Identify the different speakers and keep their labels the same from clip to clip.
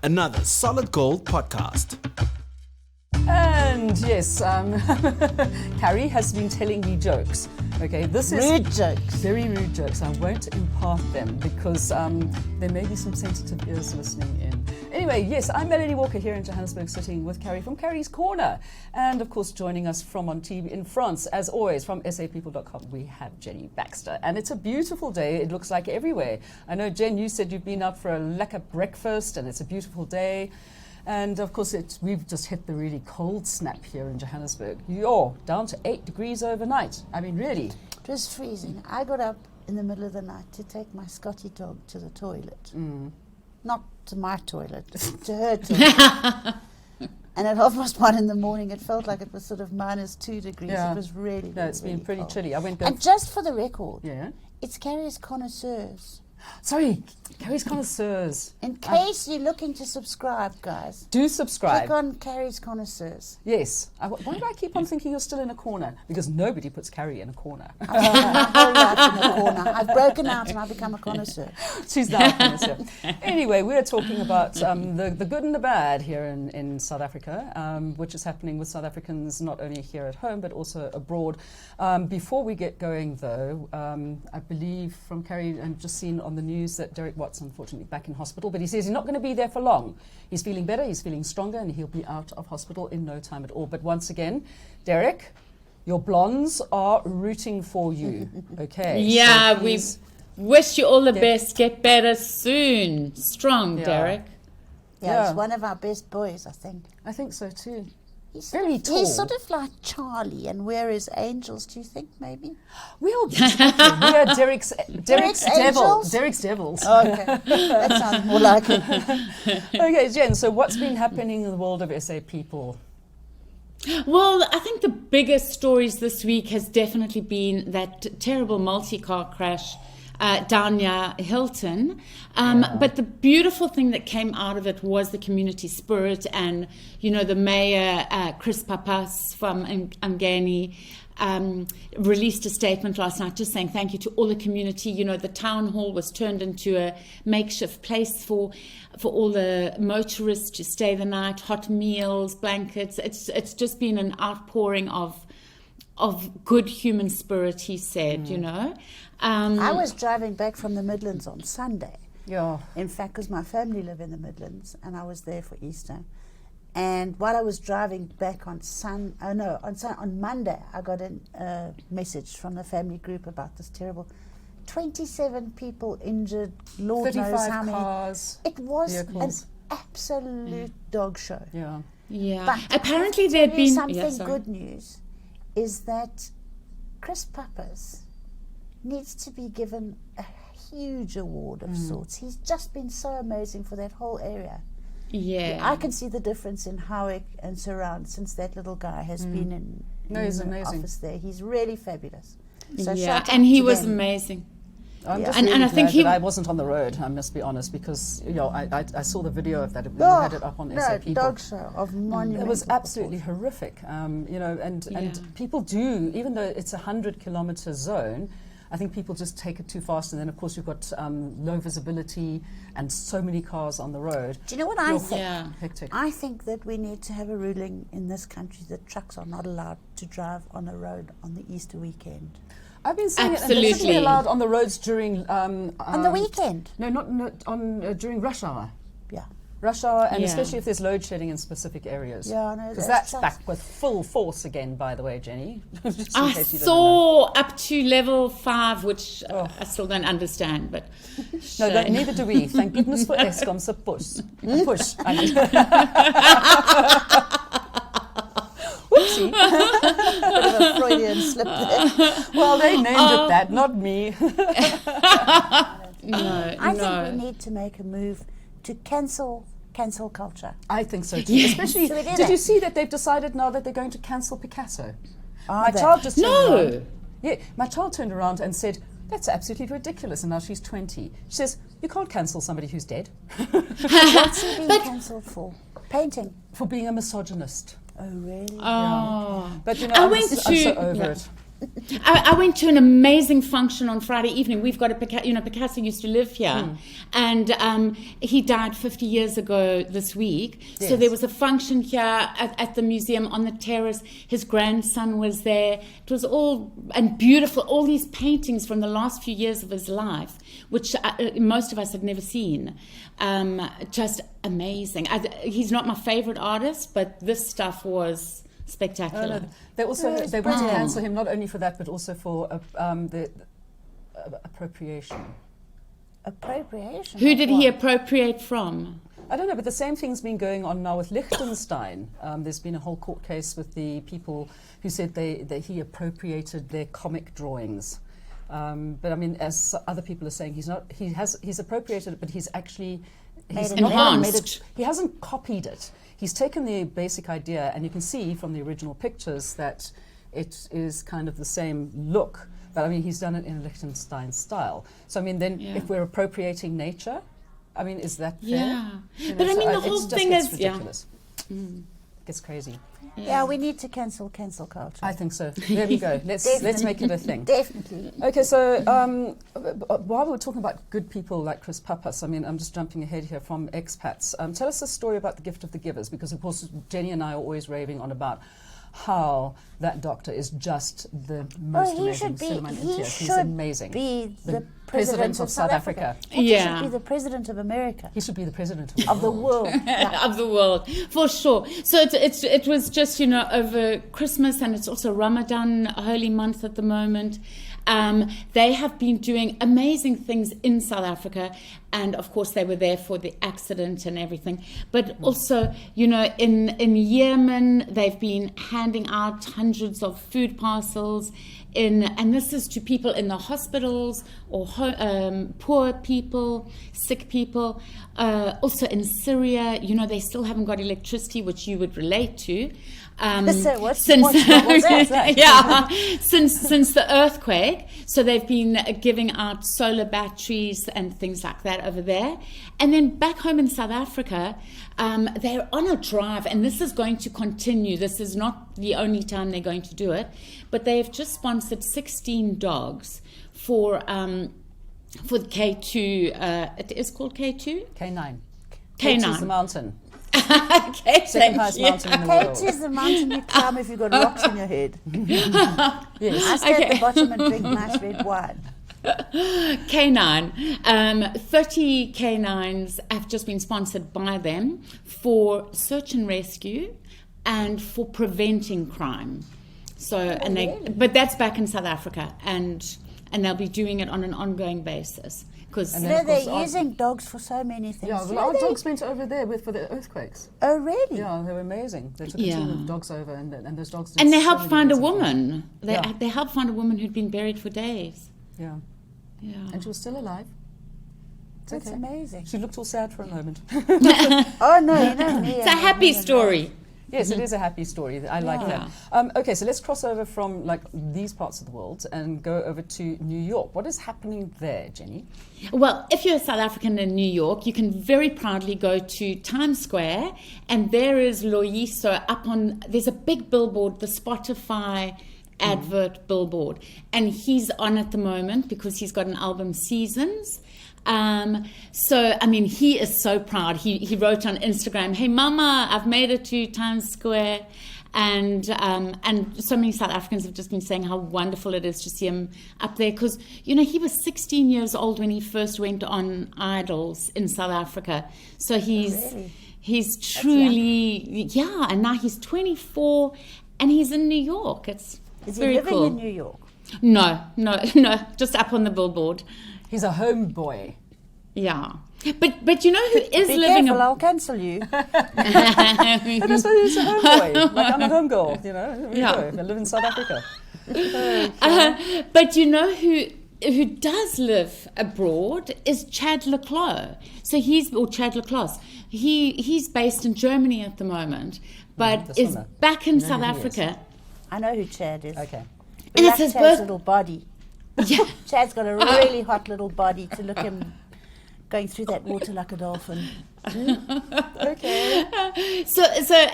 Speaker 1: another Solid Gold podcast.
Speaker 2: And yes, Carrie has been telling me jokes. Okay, this is
Speaker 3: rude jokes.
Speaker 2: Very rude jokes. I won't impart them because there may be some sensitive ears listening in. Anyway, yes, I'm Melanie Walker here in Johannesburg, sitting with Carrie from Carrie's Corner, and of course joining us from on TV in France, as always, from SAPeople.com. We have Jenni Baxter, and it's a beautiful day. It looks like everywhere. I know, Jen, you said you've been out for a lekker breakfast, and it's a beautiful day. And of course, we've just hit the really cold snap here in Johannesburg. You're down to 8 degrees overnight. I mean, really.
Speaker 3: It was freezing. I got up in the middle of the night to take my Scotty dog to the toilet. Not to my toilet, to her toilet. And at 1:30 in the morning, it felt like it was sort of -2 degrees.
Speaker 2: Yeah.
Speaker 3: It was really,
Speaker 2: No, it's
Speaker 3: really
Speaker 2: been pretty
Speaker 3: cold.
Speaker 2: chilly. I went back.
Speaker 3: And just for the record,
Speaker 2: Yeah.
Speaker 3: it's Carrie's Connoisseurs.
Speaker 2: Sorry, Carrie's Connoisseurs.
Speaker 3: In case you're looking to subscribe, guys,
Speaker 2: Do subscribe.
Speaker 3: click on Carrie's Connoisseurs.
Speaker 2: Yes. Why do I keep on thinking you're still in a corner? Because nobody puts Carrie in a corner.
Speaker 3: I've spent my whole life in a corner. I've broken out and I've become a connoisseur.
Speaker 2: She's now a connoisseur. Anyway, we're talking about the good and the bad here in South Africa, which is happening with South Africans not only here at home but also abroad. Before we get going, though, I believe from Carrie, and just seen on the news that Derek Watt's unfortunately back in hospital, but he says he's not going to be there for long. He's feeling better, he's feeling stronger, and he'll be out of hospital in no time at all. But once again, Derek, your blondes are rooting for you. Okay.
Speaker 4: Yeah,
Speaker 2: so
Speaker 4: we
Speaker 2: please-
Speaker 4: wish you all the best. Get better soon. Strong,
Speaker 2: Yeah.
Speaker 4: Derek.
Speaker 3: Yeah,
Speaker 2: Yeah.
Speaker 3: he's one of our best boys, I think.
Speaker 2: I think so too.
Speaker 3: He's
Speaker 2: Very
Speaker 3: sort of, He's
Speaker 2: tall.
Speaker 3: sort of like Charlie, and we're his angels, do you think, maybe?
Speaker 2: We are Derek's devils.
Speaker 3: angels?
Speaker 2: Derek's devils.
Speaker 3: Okay, that sounds more like it.
Speaker 2: Okay, Jen, so what's been happening in the world of SAPeople?
Speaker 4: Well, I think the biggest stories this week has definitely been that terrible multi-car crash down near Hilton. But the beautiful thing that came out of it was the community spirit, and, you know, the mayor, Chris Papas from Angani, released a statement last night just saying thank you to all the community. You know, the town hall was turned into a makeshift place for all the motorists to stay the night, hot meals, blankets. It's just been an outpouring of good human spirit, he said, you know.
Speaker 3: I was driving back from the Midlands on Sunday.
Speaker 2: Yeah.
Speaker 3: In fact, because my family live in the Midlands, and I was there for Easter. And while I was driving back on Monday, I got a message from the family group about this terrible 27 people injured, Lord knows
Speaker 2: 35
Speaker 3: how many.
Speaker 2: cars.
Speaker 3: It was
Speaker 2: vehicles.
Speaker 3: an absolute dog show.
Speaker 2: Yeah.
Speaker 4: Yeah.
Speaker 3: But
Speaker 4: Apparently
Speaker 3: I have to
Speaker 4: there'd
Speaker 3: tell you
Speaker 4: been
Speaker 3: something good news is that Chris Papas needs to be given a huge award of sorts. He's just been so amazing for that whole area.
Speaker 4: Yeah.
Speaker 3: I can see the difference in Howick and surround since that little guy has been in
Speaker 2: He's
Speaker 3: the
Speaker 2: amazing.
Speaker 3: office there. He's really fabulous. So
Speaker 4: Yeah,
Speaker 3: shout out
Speaker 4: and he
Speaker 3: to
Speaker 4: was
Speaker 3: them.
Speaker 4: amazing.
Speaker 2: I'm
Speaker 3: Yeah.
Speaker 2: just
Speaker 4: And
Speaker 2: really
Speaker 4: I think
Speaker 2: glad that I wasn't on the road, I must be honest, because, you know, I saw the video of that. We had it up on SAPeople.
Speaker 3: dog show of monumental
Speaker 2: It was absolutely
Speaker 3: proportions.
Speaker 2: horrific, you know, and people do, even though it's a 100-kilometer zone, I think people just take it too fast, and then of course you've got low visibility and so many cars on the road.
Speaker 3: Do you know what I think?
Speaker 4: Yeah.
Speaker 2: Hectic.
Speaker 3: I think that we need to have a ruling in this country that trucks are not allowed to drive on a road on the Easter weekend.
Speaker 2: I've been seeing it, and
Speaker 4: Absolutely.
Speaker 2: they shouldn't be allowed on the roads during
Speaker 3: On the weekend?
Speaker 2: No, not on during rush hour.
Speaker 3: Yeah.
Speaker 2: Rush hour, and
Speaker 4: Yeah.
Speaker 2: especially if there's load shedding in specific areas.
Speaker 3: Yeah, I know.
Speaker 2: Because that's
Speaker 3: that's-
Speaker 2: back with full force again, by the way, Jenni. Just in
Speaker 4: I
Speaker 2: case you didn't know.
Speaker 4: saw up to level 5, which I still don't understand, but
Speaker 2: No,
Speaker 4: shame.
Speaker 2: neither do we. Thank goodness for Eskom's a push. Push. I mean. Whoopsie.
Speaker 3: Bit of a Freudian slip there.
Speaker 2: Well, they named it that, not me.
Speaker 4: No,
Speaker 3: I
Speaker 4: no.
Speaker 3: think we need to make a move to cancel culture.
Speaker 2: I think so too.
Speaker 4: Yes.
Speaker 2: Especially,
Speaker 3: So we did
Speaker 2: did you
Speaker 3: it.
Speaker 2: see that they've decided now that they're going to cancel Picasso?
Speaker 3: Are
Speaker 2: My
Speaker 3: they?
Speaker 2: child just turned
Speaker 4: No.
Speaker 2: around. Yeah, my child turned around and said, "That's absolutely ridiculous." And now she's 20. She says, "You can't cancel somebody who's dead
Speaker 3: What's he being cancelled for? Painting.
Speaker 2: for being a misogynist."
Speaker 3: Oh, really?
Speaker 4: Oh.
Speaker 2: But you know,
Speaker 4: I
Speaker 2: I'm
Speaker 4: went
Speaker 2: so over
Speaker 4: to-
Speaker 2: it.
Speaker 4: I went to an amazing function on Friday evening. We've got Picasso used to live here, and he died 50 years ago this week.
Speaker 2: Yes.
Speaker 4: So there was a function here at the museum on the terrace. His grandson was there. It was all and beautiful. All these paintings from the last few years of his life, which most of us had never seen. Just amazing. He's not my favorite artist, but this stuff was spectacular.
Speaker 2: They also they went to cancel him not only for that but also for the appropriation.
Speaker 3: Appropriation?
Speaker 4: Who did he appropriate from?
Speaker 2: I don't know, but the same thing's been going on now with Liechtenstein. There's been a whole court case with the people who said that he appropriated their comic drawings. But I mean, as other people are saying, he's appropriated it, but he's
Speaker 4: enhanced.
Speaker 2: He hasn't copied it. He's taken the basic idea, and you can see from the original pictures that it is kind of the same look. But I mean, he's done it in a Liechtenstein style. So I mean, then if we're appropriating nature, I mean, is that fair?
Speaker 4: Yeah.
Speaker 2: You know,
Speaker 4: But I mean, the whole thing is
Speaker 2: ridiculous. It's crazy.
Speaker 3: Yeah, we need to cancel culture.
Speaker 2: I think so. There we go. Let's make it a thing.
Speaker 3: Definitely.
Speaker 2: Okay, so while we were talking about good people like Chris Pappas, I mean, I'm just jumping ahead here from expats. Tell us a story about the gift of the givers, because of course Jenni and I are always raving on about how that doctor is just the most amazing. He's amazing.
Speaker 3: Be the
Speaker 2: president of South Africa.
Speaker 3: He should be the president of America.
Speaker 2: He should be the president
Speaker 3: of the world.
Speaker 4: Of the world, for sure. So it was just, over Christmas, and it's also Ramadan, holy month at the moment. They have been doing amazing things in South Africa, and of course they were there for the accident and everything. But also, in Yemen, they've been handing out hundreds of food parcels and this is to people in the hospitals or poor people, sick people. Also in Syria, they still haven't got electricity, which you would relate to. Since the earthquake, so they've been giving out solar batteries and things like that over there. And then back home in South Africa, they're on a drive, and this is going to continue. This is not the only time they're going to do it, but they've just sponsored 16 dogs for the K2. It is called K2?
Speaker 2: K9.
Speaker 4: K9
Speaker 2: is the mountain.
Speaker 4: Okay,
Speaker 2: second highest mountain in the world.
Speaker 3: K2 is the mountain you climb if you've got rocks in your head.
Speaker 2: Yes.
Speaker 3: I stay at the bottom and drink nice red wine.
Speaker 4: K9. 30 K9s have just been sponsored by them for search and rescue and for preventing crime. So, but that's back in South Africa, and they'll be doing it on an ongoing basis.
Speaker 3: They're using dogs for so many things.
Speaker 2: Yeah, well, our dogs went over there for the earthquakes.
Speaker 3: Oh, really?
Speaker 2: Yeah, they were amazing. They took a team of dogs over, and those dogs did
Speaker 4: and they
Speaker 2: so
Speaker 4: helped
Speaker 2: many
Speaker 4: find a
Speaker 2: amazing
Speaker 4: woman.
Speaker 2: things.
Speaker 4: They helped find a woman who'd been buried for days.
Speaker 2: Yeah.
Speaker 4: Yeah.
Speaker 2: And she was still alive.
Speaker 3: That's amazing.
Speaker 2: She looked all sad for a moment.
Speaker 3: Oh, no, me.
Speaker 4: It's a happy story.
Speaker 2: Yes, it is a happy story. I like that. Okay, so let's cross over from these parts of the world and go over to New York. What is happening there, Jenni?
Speaker 4: Well, if you're a South African in New York, you can very proudly go to Times Square, and there is Loyiso there's a big billboard, the Spotify advert billboard, and he's on at the moment because he's got an album, Seasons. So I mean, he is so proud. He wrote on Instagram, "Hey mama, I've made it to Times Square," and so many South Africans have just been saying how wonderful it is to see him up there, because he was 16 years old when he first went on Idols in South Africa. So he's truly and now he's 24 and he's in New York. Is
Speaker 3: he
Speaker 4: very
Speaker 3: living
Speaker 4: cool.
Speaker 3: in New York?
Speaker 4: No, just up on the billboard.
Speaker 2: He's a homeboy.
Speaker 4: Yeah. But you know who is
Speaker 3: Be
Speaker 4: living
Speaker 3: careful, I'll cancel you.
Speaker 2: But that's why he's a homeboy. Like, I'm a homegirl, There we go. I live in South Africa.
Speaker 4: But you know who does live abroad is Chad Leclos. So Chad Leclos. He's based in Germany at the moment, but is back in South Africa.
Speaker 3: I know who Chad is.
Speaker 2: Okay.
Speaker 3: And it's his Chad's little body.
Speaker 4: Yeah.
Speaker 3: Chad's got a really hot little body to look him going through that water like a dolphin.
Speaker 2: Okay.
Speaker 4: So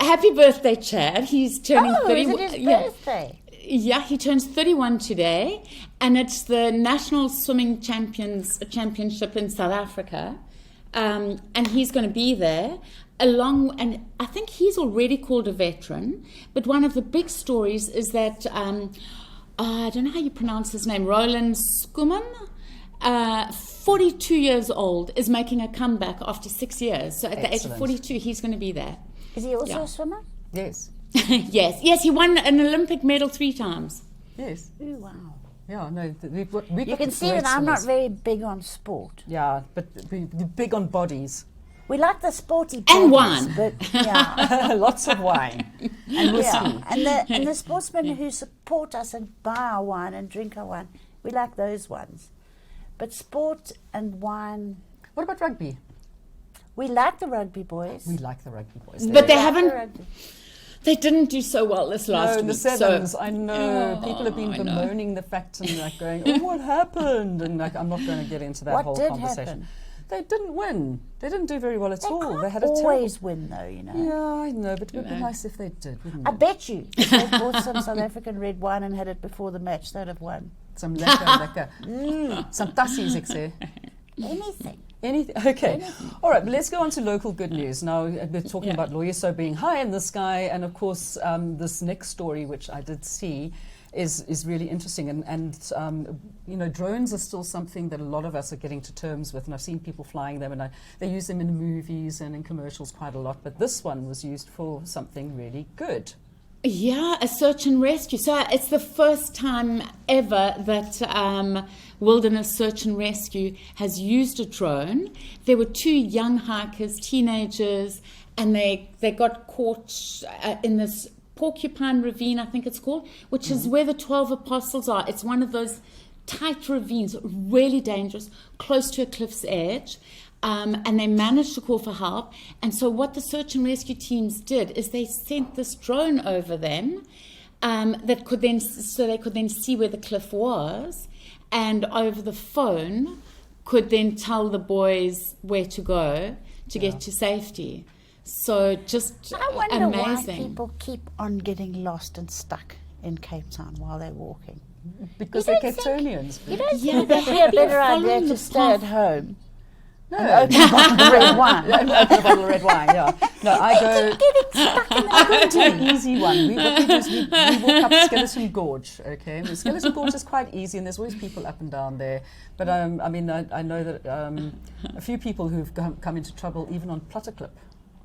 Speaker 4: happy birthday, Chad. He's turning 31.
Speaker 3: Is it his birthday?
Speaker 4: Yeah, he turns 31 today, and it's the National Swimming Championship in South Africa, and he's going to be there and I think he's already called a veteran, but one of the big stories is that, I don't know how you pronounce his name, Roland Skuman, 42 years old, is making a comeback after 6 years. So at the age of 42, he's going to be there.
Speaker 3: Is he also a swimmer?
Speaker 2: Yes.
Speaker 4: Yes, he won an Olympic medal 3 times.
Speaker 2: Yes.
Speaker 3: Oh, wow.
Speaker 2: Yeah, no,
Speaker 3: You can see that I'm not very big on sport.
Speaker 2: Yeah, but we're big on bodies.
Speaker 3: We like the sporty
Speaker 4: And
Speaker 3: bodies,
Speaker 4: wine.
Speaker 3: but yeah.
Speaker 2: Lots of wine. And whiskey.
Speaker 3: Yeah. And the sportsmen who support us and buy our wine and drink our wine, we like those ones. But sport and wine...
Speaker 2: What about rugby?
Speaker 3: We like the rugby boys.
Speaker 2: We like the rugby boys.
Speaker 4: But they
Speaker 3: like
Speaker 4: haven't...
Speaker 3: the rugby.
Speaker 4: They didn't do so well this last week.
Speaker 2: in the sevens,
Speaker 4: so,
Speaker 2: I know. People have been bemoaning the fact and like going, oh, what happened? And like, I'm not going to get into that whole conversation.
Speaker 3: Happen?
Speaker 2: They didn't win. They didn't do very well at all.
Speaker 3: Can't
Speaker 2: They had a
Speaker 3: always win, though, you know.
Speaker 2: Yeah, I know, but it would be nice if they did, wouldn't it?
Speaker 3: I bet you if they bought some South African red wine and had it before the match, they'd have won.
Speaker 2: Some lekker. Some tassies, ek sê.
Speaker 3: Anything.
Speaker 2: Anything. Okay. All right, but let's go on to local good news. Now, we're talking about Loyiso being high in the sky, and of course, this next story, which I did see, is really interesting. And you know, drones are still something that a lot of us are getting to terms with, and I've seen people flying them, and they use them in movies and in commercials quite a lot, but this one was used for something really good.
Speaker 4: Yeah, a search and rescue. So it's the first time ever that Wilderness Search and Rescue has used a drone. There were 2 young hikers, teenagers, and they got caught in this Porcupine Ravine, I think it's called, which is where the 12 Apostles are. It's one of those tight ravines, really dangerous, close to a cliff's edge. And they managed to call for help. And so what the search and rescue teams did is they sent this drone over them that could then, so they could then see where the cliff was, and over the phone could then tell the boys where to go to get to safety. So just
Speaker 3: I wonder
Speaker 4: amazing.
Speaker 3: why people keep on getting lost and stuck in Cape Town while they're walking.
Speaker 2: Because they're Capetonians.
Speaker 3: You don't
Speaker 4: Yeah,
Speaker 3: think
Speaker 4: they
Speaker 3: it'd be a
Speaker 4: have been
Speaker 3: better idea
Speaker 4: following
Speaker 3: to
Speaker 4: the
Speaker 3: stay at
Speaker 4: path.
Speaker 3: home?
Speaker 2: No.
Speaker 3: Open a bottle of red wine.
Speaker 2: Open a bottle of red wine, yeah. No, I go to an easy one. What we do is we walk up Skeleton Gorge, okay? The Skeleton Gorge is quite easy, and there's always people up and down there. But I mean, I know that a few people who've come into trouble even on Plutterklip,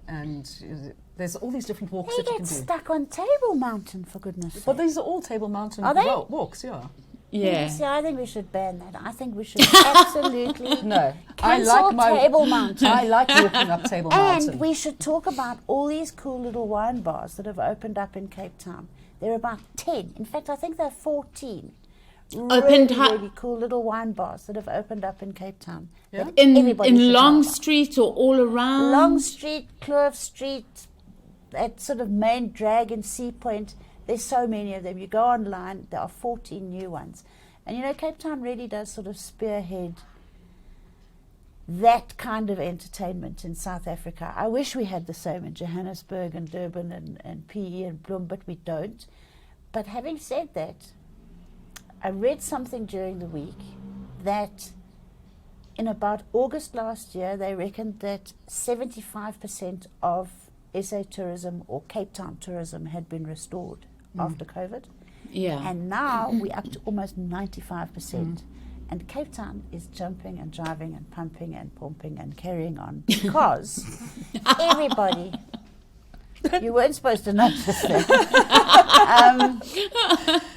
Speaker 2: and there's all these different walks
Speaker 3: They
Speaker 2: that you
Speaker 3: get
Speaker 2: can do.
Speaker 3: stuck on Table Mountain, for goodness sake.
Speaker 2: But these are all Table Mountain
Speaker 3: Are they?
Speaker 2: walks, yeah.
Speaker 4: Yeah.
Speaker 3: See, I think we should ban that. I think we should absolutely
Speaker 2: No,
Speaker 3: cancel Table Mountain.
Speaker 2: I like walking up Table Mountain.
Speaker 3: And we should talk about all these cool little wine bars that have opened up in Cape Town. There are about 10. In fact, I think there are 14. Really cool little wine bars that have opened up in Cape Town.
Speaker 2: Yeah?
Speaker 3: Everybody should
Speaker 4: In
Speaker 3: know
Speaker 4: Long
Speaker 3: about.
Speaker 4: Street or all around?
Speaker 3: Long Street, Kloof Street, that sort of main drag in Sea Point. There's so many of them. You go online, there are 14 new ones. And you know, Cape Town really does sort of spearhead that kind of entertainment in South Africa. I wish we had the same in Johannesburg and Durban and PE and Bloem, but we don't. But having said that, I read something during the week that in about August last year, they reckoned that 75% of SA tourism or Cape Town tourism had been restored after COVID.
Speaker 4: Yeah.
Speaker 3: And now we're up to almost 95%. And Cape Town is jumping and driving and pumping and pumping and carrying on because everybody... You weren't supposed to notice that.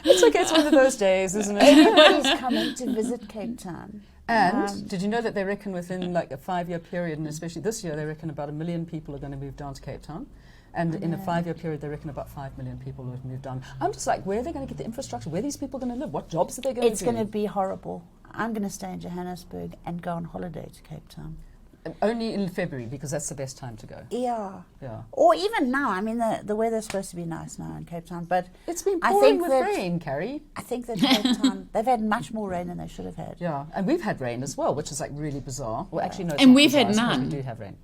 Speaker 2: It's okay, it's one of those days, isn't it?
Speaker 3: Everybody's coming to visit Cape Town.
Speaker 2: And did you know that they reckon within like a 5-year period, and especially this year, they reckon about 1 million people are going to move down to Cape Town. And in a 5-year period, they reckon about 5 million people will have moved down. I'm just like, where are they going to get the infrastructure? Where are these people going to live? What jobs are they going to do?
Speaker 3: It's going to be horrible. I'm going to stay in Johannesburg and go on holiday to Cape Town.
Speaker 2: Only in February, because that's the best time to go.
Speaker 3: Yeah.
Speaker 2: Yeah.
Speaker 3: Or even now. I mean, the weather's supposed to be nice now in Cape Town. But
Speaker 2: It's been
Speaker 3: I
Speaker 2: pouring
Speaker 3: think
Speaker 2: with
Speaker 3: that-
Speaker 2: rain, Carrie.
Speaker 3: I think that Cape Town, they've had much more rain than they should have had.
Speaker 2: Yeah, and we've had rain as well, which is like really bizarre. Well, actually, no, it's
Speaker 4: And
Speaker 2: not
Speaker 4: we've
Speaker 2: bizarre,
Speaker 4: had
Speaker 2: I suppose
Speaker 4: none.
Speaker 2: We do have rain.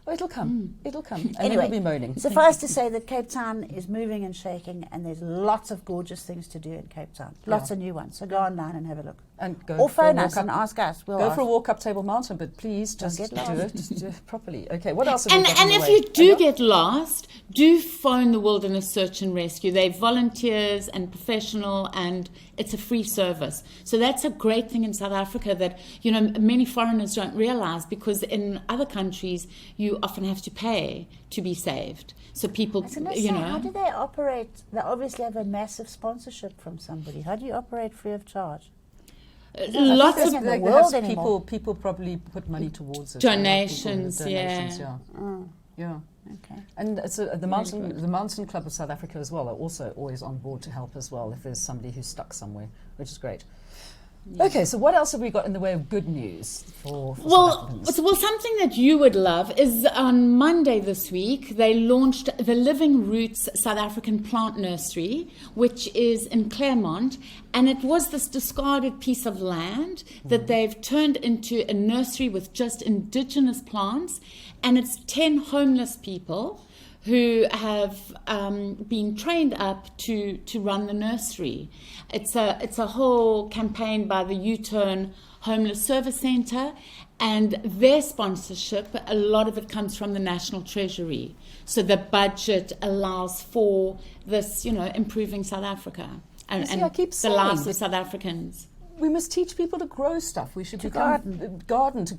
Speaker 2: Oh, it'll come. It'll come. And
Speaker 3: Anyway,
Speaker 2: then we'll be moaning.
Speaker 3: suffice to say that Cape Town is moving and shaking, and there's lots of gorgeous things to do in Cape Town. Lots of new ones. So go online and have a look.
Speaker 2: And go
Speaker 3: Or
Speaker 2: for a
Speaker 3: phone
Speaker 2: walk
Speaker 3: us
Speaker 2: up-
Speaker 3: and ask us. We'll
Speaker 2: Go
Speaker 3: ask.
Speaker 2: for a walk up Table Mountain, but please just
Speaker 3: get
Speaker 2: do
Speaker 3: lost.
Speaker 2: it. Do it properly. Okay, what else have
Speaker 4: And,
Speaker 2: we got on
Speaker 4: and
Speaker 2: the
Speaker 4: if
Speaker 2: way?
Speaker 4: you do get lost, do phone the Wilderness Search and Rescue. They're volunteers and professional, and it's a free service. So that's a great thing in South Africa that, you know, many foreigners don't realize, because in other countries you often have to pay to be saved. So people,
Speaker 3: I was gonna
Speaker 4: you
Speaker 3: say,
Speaker 4: know.
Speaker 3: how do they operate? They obviously have a massive sponsorship from somebody. How do you operate free of charge?
Speaker 4: Lots
Speaker 3: think
Speaker 4: of
Speaker 3: in the
Speaker 2: They
Speaker 3: world
Speaker 2: have
Speaker 3: anymore.
Speaker 2: people probably put money towards it.
Speaker 4: Donations,
Speaker 2: Donations,
Speaker 4: yeah.
Speaker 2: yeah.
Speaker 3: Okay.
Speaker 2: And it's the Mountain Club of South Africa as well are also always on board to help as well if there's somebody who's stuck somewhere, which is great. Okay, so what else have we got in the way of good news for South Africans?
Speaker 4: Well, something that you would love is on Monday this week, they launched the Living Roots South African Plant Nursery, which is in Claremont. And it was this discarded piece of land that they've turned into a nursery with just indigenous plants. And it's 10 homeless people who have been trained up to run the nursery. It's a whole campaign by the U-Turn Homeless Service Centre, and their sponsorship, a lot of it comes from the National Treasury. So the budget allows for this, you know, improving South Africa and
Speaker 2: I keep
Speaker 4: the
Speaker 2: saying
Speaker 4: lives of South Africans.
Speaker 2: We must teach people to grow stuff. We should garden, to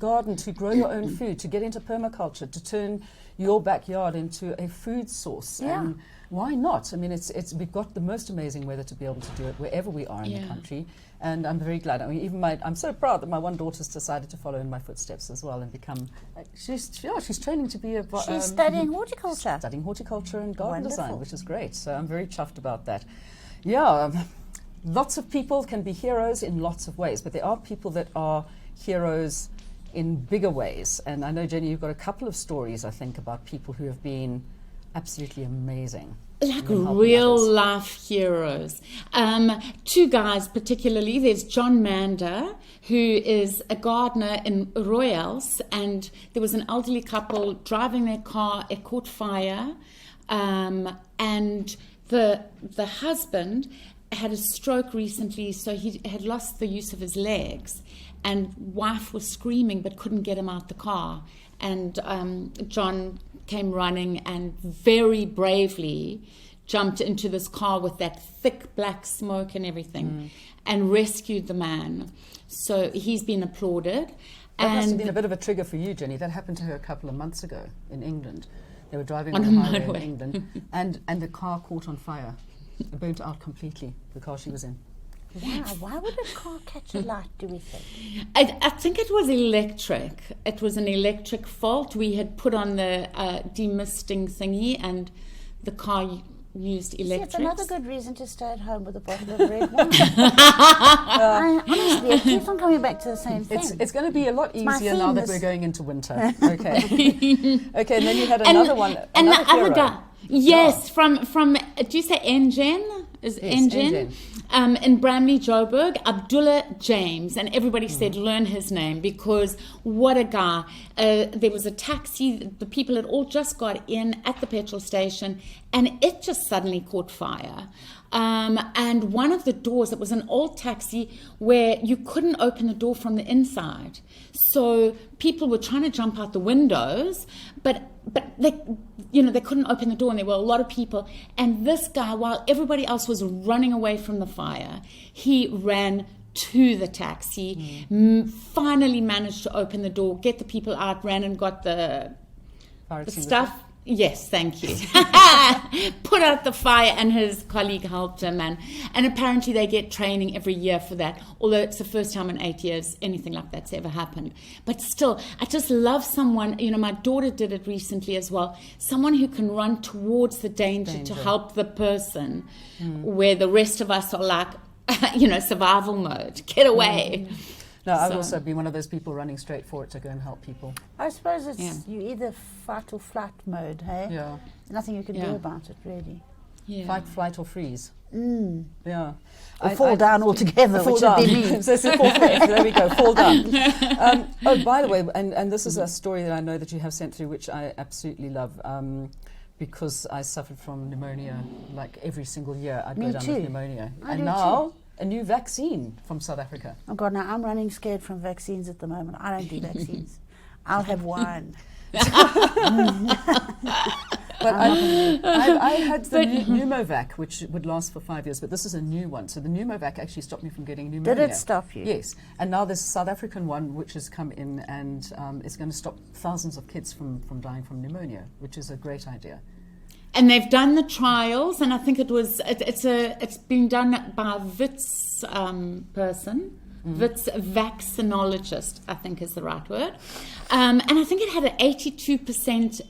Speaker 2: grow your own food, to get into permaculture, to turn your backyard into a food source.
Speaker 3: Yeah.
Speaker 2: And why not? I mean, we've got the most amazing weather to be able to do it wherever we are in the country. And I'm very glad. I mean, I'm so proud that my one daughter's decided to follow in my footsteps as well and become. She's training to be a.
Speaker 3: She's studying horticulture.
Speaker 2: Studying horticulture and garden
Speaker 3: Wonderful.
Speaker 2: design, which is great. So I'm very chuffed about that. Yeah. Lots of people can be heroes in lots of ways, but there are people that are heroes in bigger ways. And I know, Jenni, you've got a couple of stories, I think, about people who have been absolutely amazing.
Speaker 4: Like
Speaker 2: in helping
Speaker 4: real
Speaker 2: others.
Speaker 4: life heroes. Two guys particularly. There's John Mander, who is a gardener in Royals, and there was an elderly couple driving their car. It caught fire, and the husband had a stroke recently, so he had lost the use of his legs, and wife was screaming but couldn't get him out the car. And John came running and very bravely jumped into this car with that thick black smoke and everything and rescued the man. So he's been applauded.
Speaker 2: That must have
Speaker 4: And
Speaker 2: been a bit of a trigger for you, Jenni. That happened to her a couple of months ago in England. They were driving
Speaker 4: On
Speaker 2: on
Speaker 4: a
Speaker 2: the highway in
Speaker 4: motorway.
Speaker 2: England, and the car caught on fire. It burnt out completely, the car she was in.
Speaker 3: Wow, why would a car catch a light, do we think?
Speaker 4: I think it was electric. It was an electric fault. We had put on the demisting thingy, and the car used
Speaker 3: See, it's
Speaker 4: electric.
Speaker 3: another good reason to stay at home with a bottle of red wine. Honestly, it keeps on coming back to the same thing.
Speaker 2: It's going to be a lot
Speaker 3: my
Speaker 2: easier now
Speaker 3: theme
Speaker 2: that
Speaker 3: this-
Speaker 2: we're going into winter. Okay. Okay, and then you had
Speaker 4: And-
Speaker 2: another one.
Speaker 4: And the
Speaker 2: another
Speaker 4: other
Speaker 2: hero.
Speaker 4: guy, yes, from do you say Engen? Is
Speaker 2: Yes,
Speaker 4: Engen? In Bramley, Joburg, Abdullah James, and everybody said learn his name because what a guy. There was a taxi, the people had all just got in at the petrol station, and it just suddenly caught fire. And one of the doors, it was an old taxi where you couldn't open the door from the inside. So people were trying to jump out the windows, but they couldn't open the door, and there were a lot of people. And this guy, while everybody else was running away from the fire, he ran to the taxi, finally managed to open the door, get the people out, ran and got the stuff. Yes, thank you. Put out the fire, and his colleague helped him. And apparently they get training every year for that, although it's the first time in 8 years anything like that's ever happened. But still, I just love someone, my daughter did it recently as well, someone who can run towards the danger. To help the person, where the rest of us are like, survival mode, get away.
Speaker 2: No, I've also been one of those people running straight for it to go and help people.
Speaker 3: I suppose it's you either fight or flight mode, hey?
Speaker 2: Yeah.
Speaker 3: Nothing you can do about it, really.
Speaker 4: Yeah.
Speaker 2: Fight, flight, or freeze. Yeah.
Speaker 3: Or fall down altogether,
Speaker 2: Fall
Speaker 3: which
Speaker 2: down.
Speaker 3: would be me.
Speaker 2: So it's a fourth F. There we go, fall down. Oh, by the way, and this is a story that I know that you have sent through, which I absolutely love, because I suffered from pneumonia like every single year. I'd
Speaker 3: Me
Speaker 2: go down
Speaker 3: too.
Speaker 2: with pneumonia.
Speaker 3: I
Speaker 2: And
Speaker 3: do
Speaker 2: now, a new vaccine from South Africa.
Speaker 3: Oh God, now I'm running scared from vaccines at the moment. I don't do vaccines. I'll have wine.
Speaker 2: But I had the pneumovac, which would last for 5 years, but this is a new one. So the pneumovac actually stopped me from getting pneumonia.
Speaker 3: Did it stop you?
Speaker 2: Yes. And now there's a South African one which has come in, and it's going to stop thousands of kids from dying from pneumonia, which is a great idea.
Speaker 4: And they've done the trials, and I think it's been done by a Wits person. Wits vaccinologist, I think is the right word. And I think it had an 82%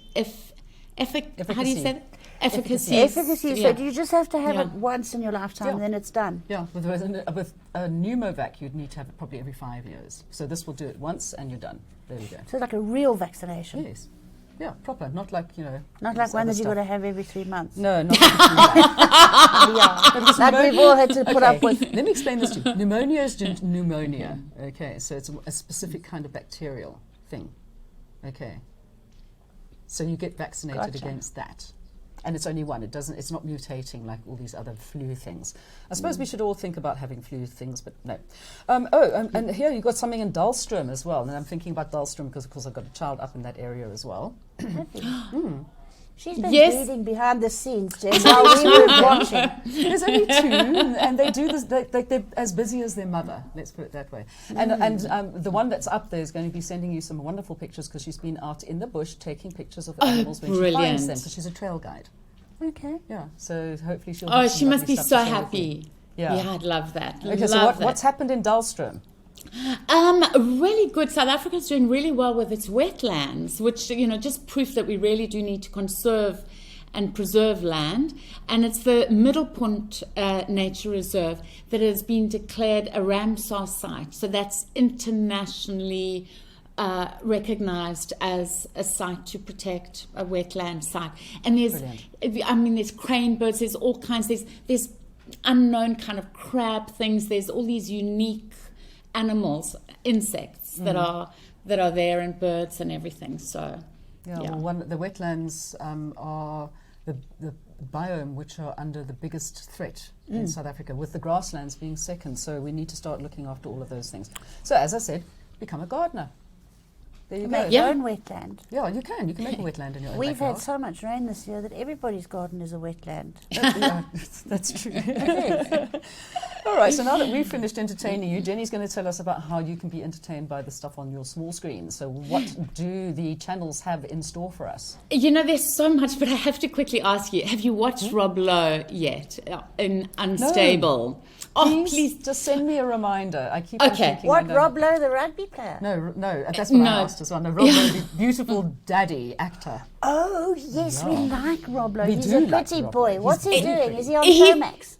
Speaker 4: efficacy. How do you say that? Efficacy.
Speaker 3: Efficacy.
Speaker 4: Yeah.
Speaker 3: So do you just have to have
Speaker 4: Yeah.
Speaker 3: it once in your lifetime,
Speaker 2: Yeah.
Speaker 3: and then it's done?
Speaker 2: Yeah, with a pneumovac, you'd need to have it probably every 5 years. So this will do it once, and you're done. There we go.
Speaker 3: So it's like a real vaccination.
Speaker 2: Yes. Yeah, proper. Not like,
Speaker 3: Not like
Speaker 2: this
Speaker 3: one
Speaker 2: other
Speaker 3: that you've got
Speaker 2: stuff.
Speaker 3: to have every 3 months.
Speaker 2: No, not like pneumonia.
Speaker 3: Like we've all had to put up with.
Speaker 2: Let me explain this to you. Pneumonia is pneumonia. Okay, so it's a specific kind of bacterial thing. Okay. So you get vaccinated
Speaker 3: Gotcha.
Speaker 2: against that. And it's only one. It's not mutating like all these other flu things. I suppose we should all think about having flu things, but no. And here you've got something in Dahlstrom as well. And I'm thinking about Dahlstrom because, of course, I've got a child up in that area as well.
Speaker 3: She's been
Speaker 4: Yes.
Speaker 3: reading behind the scenes, Jen, while we were watching.
Speaker 2: There's only two, and they do this. They're as busy as their mother. Let's put it that way. And the one that's up there is going to be sending you some wonderful pictures because she's been out in the bush taking pictures of animals when she finds
Speaker 4: brilliant.
Speaker 2: them. Because she's a trail guide.
Speaker 3: Okay.
Speaker 2: Yeah. So hopefully she'll.
Speaker 4: Oh,
Speaker 2: have some
Speaker 4: she must
Speaker 2: lovely
Speaker 4: be
Speaker 2: stuff
Speaker 4: so
Speaker 2: to share with you.
Speaker 4: happy.
Speaker 2: Yeah.
Speaker 4: I'd love that.
Speaker 2: Okay. So what's happened in Dahlstrom?
Speaker 4: Really good. South Africa's doing really well with its wetlands, which, just proof that we really do need to conserve and preserve land. And it's the Middelpunt Nature Reserve that has been declared a Ramsar site. So that's internationally recognized as a site to protect, a wetland site. And there's crane birds, there's all kinds, there's unknown kind of crab things, there's all these unique animals, insects that are there, and birds and everything. So
Speaker 2: Well, the wetlands are the biome which are under the biggest threat in South Africa, with the grasslands being second. So we need to start looking after all of those things. So as I said, become a gardener. There you go.
Speaker 3: Make your own wetland.
Speaker 2: Yeah, you can. You can make a wetland in your own
Speaker 3: We've
Speaker 2: backyard.
Speaker 3: had so much rain this year that everybody's garden is a wetland.
Speaker 2: Yeah, that's true. All right, so now that we've finished entertaining you, Jenny's going to tell us about how you can be entertained by the stuff on your small screen. So what do the channels have in store for us?
Speaker 4: there's so much, but I have to quickly ask you, have you watched Rob Lowe yet in Unstable? Oh, please.
Speaker 2: Just send me a reminder. I keep on
Speaker 4: Okay.
Speaker 2: thinking.
Speaker 3: What, Rob Lowe, the rugby player?
Speaker 2: No, that's what I
Speaker 4: No.
Speaker 2: asked as well. No, Rob Lowe, the beautiful daddy actor.
Speaker 3: Oh, yes, we like Rob Lowe.
Speaker 2: We
Speaker 3: He's
Speaker 2: do
Speaker 3: a
Speaker 2: like
Speaker 3: pretty
Speaker 2: Rob
Speaker 3: boy.
Speaker 2: Lowe.
Speaker 3: What's
Speaker 2: He's
Speaker 3: he
Speaker 2: very
Speaker 3: doing?
Speaker 2: pretty.
Speaker 3: Is he on
Speaker 4: He-
Speaker 3: Showmax?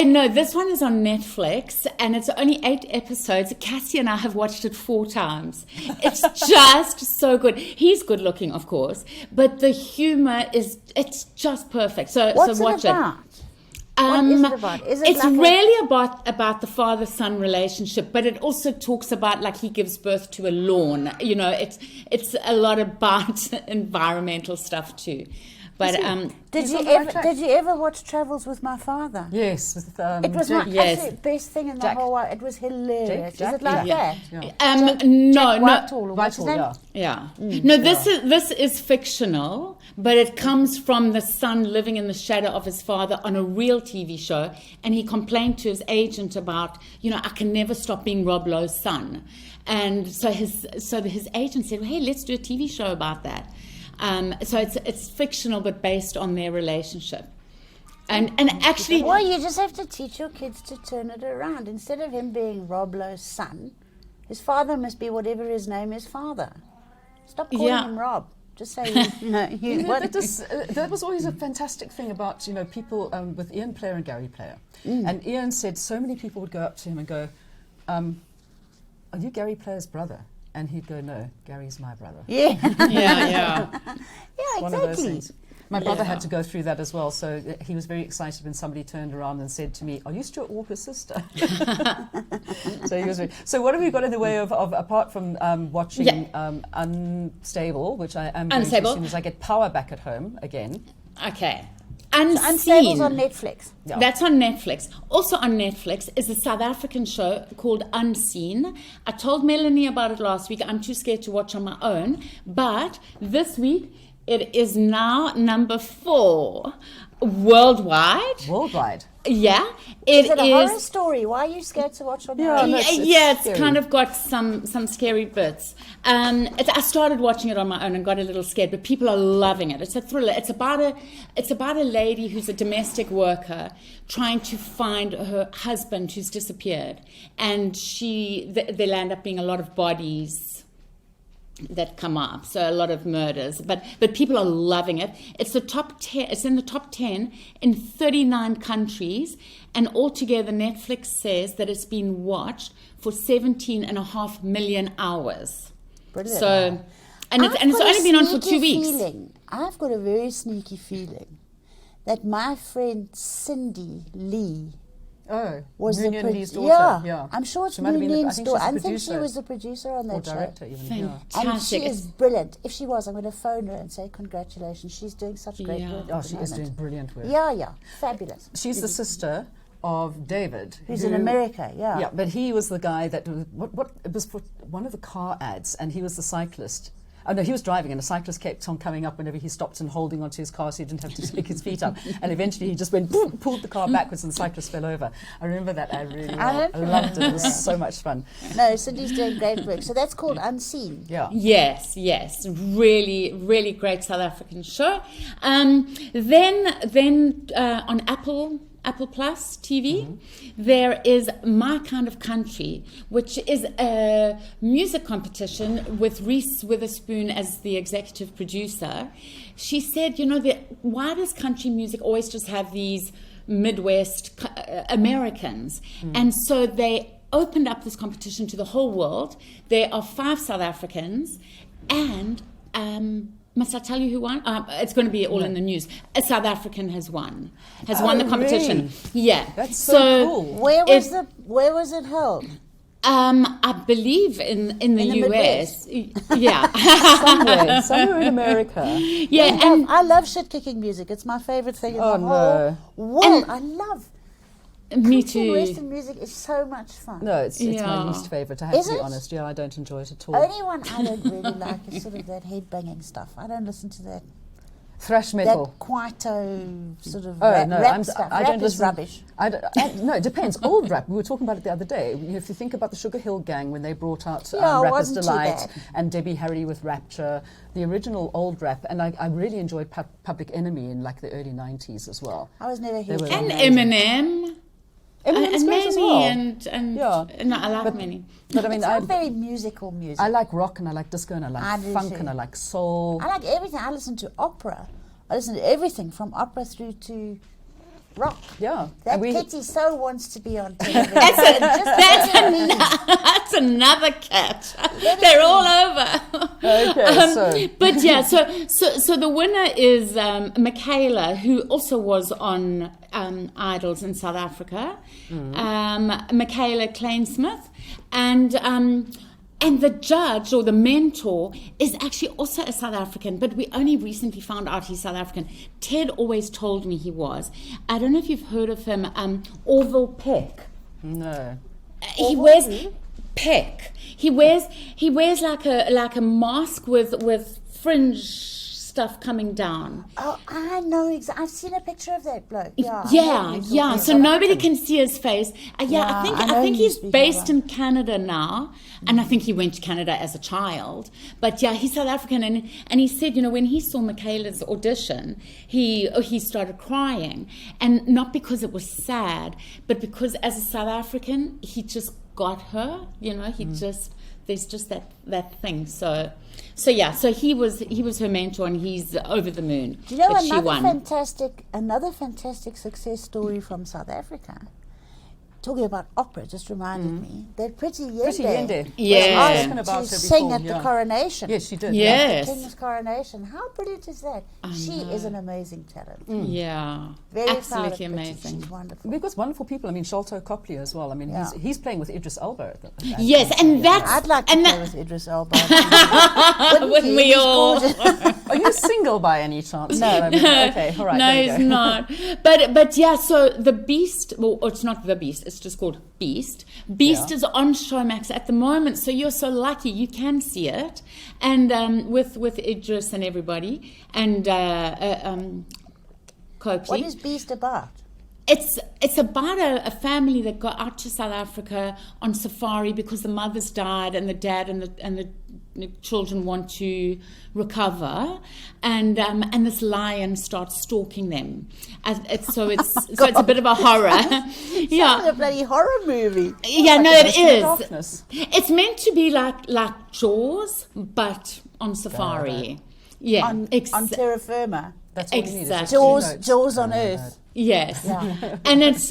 Speaker 4: No, this one is on Netflix, and it's only 8 episodes. Cassie and I have watched it 4 times. It's just so good. He's good looking, of course, but the humor it's just perfect. So
Speaker 3: What's
Speaker 4: watch
Speaker 3: it about?
Speaker 4: it.
Speaker 3: What is it about? Is it
Speaker 4: it's
Speaker 3: like
Speaker 4: really about the father-son relationship, but it also talks about, like, he gives birth to a lawn. It's a lot about environmental stuff too. But
Speaker 3: Did
Speaker 2: He's
Speaker 3: you
Speaker 2: on the right track.
Speaker 3: ever watch Travels with My Father?
Speaker 2: Yes, with
Speaker 3: It was
Speaker 2: Jack.
Speaker 3: my
Speaker 4: Yes.
Speaker 3: absolute best thing in the
Speaker 2: Jack.
Speaker 3: whole world. It was hilarious.
Speaker 2: Jack?
Speaker 3: Is it like
Speaker 2: Yeah.
Speaker 3: that?
Speaker 2: Yeah.
Speaker 4: no.
Speaker 3: Whitehall, or what's his
Speaker 2: Vital,
Speaker 3: name?
Speaker 2: yeah.
Speaker 4: No, this is fictional, but it comes from the son living in the shadow of his father on a real TV show, and he complained to his agent about, I can never stop being Rob Lowe's son, and so his agent said, well, hey, let's do a TV show about that. So it's fictional, but based on their relationship, and actually,
Speaker 3: Well, you just have to teach your kids to turn it around. Instead of him being Rob Lowe's son, his father must be whatever his name is, father. Stop calling
Speaker 4: Yeah.
Speaker 3: him Rob. Just say,
Speaker 2: That was always a fantastic thing about people with Ian Player and Gary Player. And Ian said so many people would go up to him and go, "Are you Gary Player's brother?" And he'd go, "No, Gary's my brother."
Speaker 3: Yeah.
Speaker 4: yeah.
Speaker 3: Yeah,
Speaker 2: One of those
Speaker 3: exactly.
Speaker 2: things. My brother
Speaker 4: Yeah.
Speaker 2: had to go through that as well, so he was very excited when somebody turned around and said to me, "Are you Stuart Walker's sister?" So he was. So what have we got in the way of apart from watching Unstable, which I am going to as soon as I get power back at home again.
Speaker 4: Okay.
Speaker 3: Unstable's on Netflix.
Speaker 2: Yeah.
Speaker 4: That's on Netflix. Also on Netflix is a South African show called Unseen. I told Melanie about it last week. I'm too scared to watch on my own. But this week, it is now number 4 worldwide.
Speaker 2: Worldwide.
Speaker 4: Yeah.
Speaker 3: Is it a horror story? Why are you scared to watch on your own?
Speaker 4: It's
Speaker 2: scary.
Speaker 4: kind of got some scary bits. I started watching it on my own and got a little scared, but people are loving it. It's a thriller. It's about a lady who's a domestic worker trying to find her husband who's disappeared, and they land up being a lot of bodies that come up, so a lot of murders, but people are loving it. It's the top 10. It's in the top 10 in 39 countries, and altogether Netflix says that it's been watched for 17.5 million hours.
Speaker 3: Brilliant.
Speaker 4: So, and it's only been on for 2 weeks.
Speaker 3: I've got a very sneaky feeling that my friend Cindy Lee was
Speaker 2: Moon
Speaker 3: the
Speaker 2: Lee's daughter.
Speaker 3: Yeah, I'm sure it's
Speaker 2: She might have
Speaker 3: Moon
Speaker 2: been
Speaker 3: Lee's daughter. I think she
Speaker 2: producer.
Speaker 3: was the producer on
Speaker 2: Or
Speaker 3: that show.
Speaker 2: director even. Yeah.
Speaker 3: And she
Speaker 4: Fantastic.
Speaker 3: is brilliant. If she was, I'm going to phone her and say congratulations. She's doing such great
Speaker 4: Yeah.
Speaker 3: work.
Speaker 2: Oh,
Speaker 3: at the
Speaker 2: she is
Speaker 3: moment.
Speaker 2: doing brilliant work.
Speaker 3: Yeah, fabulous.
Speaker 2: She's the sister of David,
Speaker 3: Who's in America, yeah.
Speaker 2: Yeah, but he was the guy that what it was for one of the car ads, and he was the cyclist. Oh no, he was driving, and a cyclist kept on coming up whenever he stopped and holding onto his car, so he didn't have to take his feet up. And eventually, he just went boom, pulled the car backwards, and the cyclist fell over. I remember that ad really well. I loved it. It was so much fun.
Speaker 3: No, Cindy's doing great work. So that's called Unseen.
Speaker 2: Yeah.
Speaker 4: Yes, really, really great South African show. Then on Apple Plus TV, there is My Kind of Country, which is a music competition with Reese Witherspoon as the executive producer. She said, why does country music always just have these Midwest Americans? And so they opened up this competition to the whole world. There are 5 South Africans, and must I tell you who won? It's going to be all in the news. A South African has won the competition.
Speaker 2: Really?
Speaker 4: Yeah,
Speaker 2: That's so cool.
Speaker 3: Where was it held?
Speaker 4: I believe in the US. Yeah,
Speaker 2: somewhere in America.
Speaker 4: Yeah,
Speaker 3: I love shit-kicking music. It's my favorite thing in the whole world. I love
Speaker 4: me
Speaker 3: country
Speaker 4: too.
Speaker 3: Western music is so much fun.
Speaker 2: No, it's my
Speaker 4: Yeah.
Speaker 2: least favourite. I have
Speaker 3: Is
Speaker 2: to be
Speaker 3: it?
Speaker 2: honest. Yeah, I don't enjoy it at all.
Speaker 3: Only one I don't really like is sort of that head-banging stuff. I don't listen to that.
Speaker 2: Thrash metal.
Speaker 3: That Kwaito sort of
Speaker 2: Oh,
Speaker 3: rap,
Speaker 2: no,
Speaker 3: rap stuff.
Speaker 2: I
Speaker 3: Rap
Speaker 2: don't
Speaker 3: is
Speaker 2: listen.
Speaker 3: rubbish.
Speaker 2: No, it depends. Old rap. We were talking about it the other day. If you think about the Sugar Hill Gang when they brought out
Speaker 3: Yeah, it
Speaker 2: Rapper's
Speaker 3: wasn't too
Speaker 2: Delight
Speaker 3: bad.
Speaker 2: and Debbie Harry with Rapture, the original old rap, and I really enjoyed Public Enemy in like the early 90s as well.
Speaker 3: I was never
Speaker 2: They
Speaker 3: here.
Speaker 2: were
Speaker 4: And
Speaker 2: amazing.
Speaker 4: Eminem.
Speaker 2: Eminem's
Speaker 4: And
Speaker 2: great as
Speaker 4: Melanie
Speaker 2: well.
Speaker 4: and
Speaker 2: Yeah.
Speaker 4: no, I like Melanie.
Speaker 2: But I mean,
Speaker 3: It's not very musical music.
Speaker 2: I like rock and I like disco and I
Speaker 3: I
Speaker 2: like
Speaker 3: do
Speaker 2: funk
Speaker 3: too.
Speaker 2: and I like soul.
Speaker 3: I like everything. I listen to opera. I listen to everything from opera through to rock.
Speaker 2: Yeah.
Speaker 3: That
Speaker 2: And we-
Speaker 3: kitty so wants to be on television.
Speaker 4: That's another cat. They're all over.
Speaker 2: Okay,
Speaker 4: But yeah, so the winner is Michaela, who also was on Idols in South Africa. Michaela Klainsmith, and the judge or the mentor is actually also a South African, but we only recently found out he's South African. Ted always told me he was. I don't know if you've heard of him, Orville Peck.
Speaker 2: No.
Speaker 4: He wears Peck. He wears like a mask with fringe stuff coming down.
Speaker 3: Oh, I know. I've seen a picture of that bloke. Yeah. I know who you're talking
Speaker 4: So
Speaker 3: about.
Speaker 4: nobody can see his face. I
Speaker 3: I
Speaker 4: think
Speaker 3: know
Speaker 4: he's
Speaker 3: who you're speaking
Speaker 4: based
Speaker 3: about.
Speaker 4: in Canada now, and I think he went to Canada as a child. But yeah, he's South African, and he said, when he saw Michaela's audition, he started crying, and not because it was sad, but because as a South African, he just got her. There's just that thing. So he was her mentor, and he's over the moon.
Speaker 3: Do you know
Speaker 4: that she won.
Speaker 3: another fantastic success story from South Africa? talking about opera just reminded me that Pretty Yende,
Speaker 4: Yeah.
Speaker 3: was
Speaker 2: Spoken about
Speaker 3: asked to
Speaker 2: her
Speaker 3: sing
Speaker 2: before,
Speaker 3: at the
Speaker 2: yeah.
Speaker 3: coronation.
Speaker 2: Yes, she did.
Speaker 4: Yes.
Speaker 3: The King's coronation. How brilliant is that? She is an amazing talent.
Speaker 4: Yeah.
Speaker 3: Very
Speaker 4: Absolutely
Speaker 3: proud of Pretty.
Speaker 4: amazing.
Speaker 3: She's wonderful.
Speaker 2: We've got wonderful people. I mean, Sholto Copley as well. I mean,
Speaker 3: Yeah.
Speaker 2: he's playing with Idris Elba.
Speaker 4: Yes, and that's
Speaker 3: I'd like to
Speaker 4: and
Speaker 3: play with Idris Elba.
Speaker 4: wouldn't we
Speaker 3: He's
Speaker 4: all?
Speaker 3: gorgeous.
Speaker 2: Are you single by any chance?
Speaker 3: No.
Speaker 2: I mean, okay, all right.
Speaker 4: No,
Speaker 2: there you
Speaker 4: it's
Speaker 2: go.
Speaker 4: not. But yeah, so the Beast, well, it's not the Beast, it's just called Beast. Beast is on Showmax at the moment, so you're so lucky you can see it, and with Idris and everybody, and Copley.
Speaker 3: What is Beast about?
Speaker 4: It's about a family that got out to South Africa on safari because the mother's died and the dad and the children want to recover, and this lion starts stalking them. So it's a bit of a horror.
Speaker 3: It's
Speaker 4: Yeah,
Speaker 3: a bloody horror movie.
Speaker 4: yeah, no, it is.
Speaker 2: Darkness.
Speaker 4: It's meant to be like Jaws, but on safari. Yeah,
Speaker 3: On terra firma.
Speaker 2: That's all you need.
Speaker 4: Exactly.
Speaker 3: Jaws on Earth.
Speaker 4: Yes,
Speaker 3: Yeah.
Speaker 4: and it's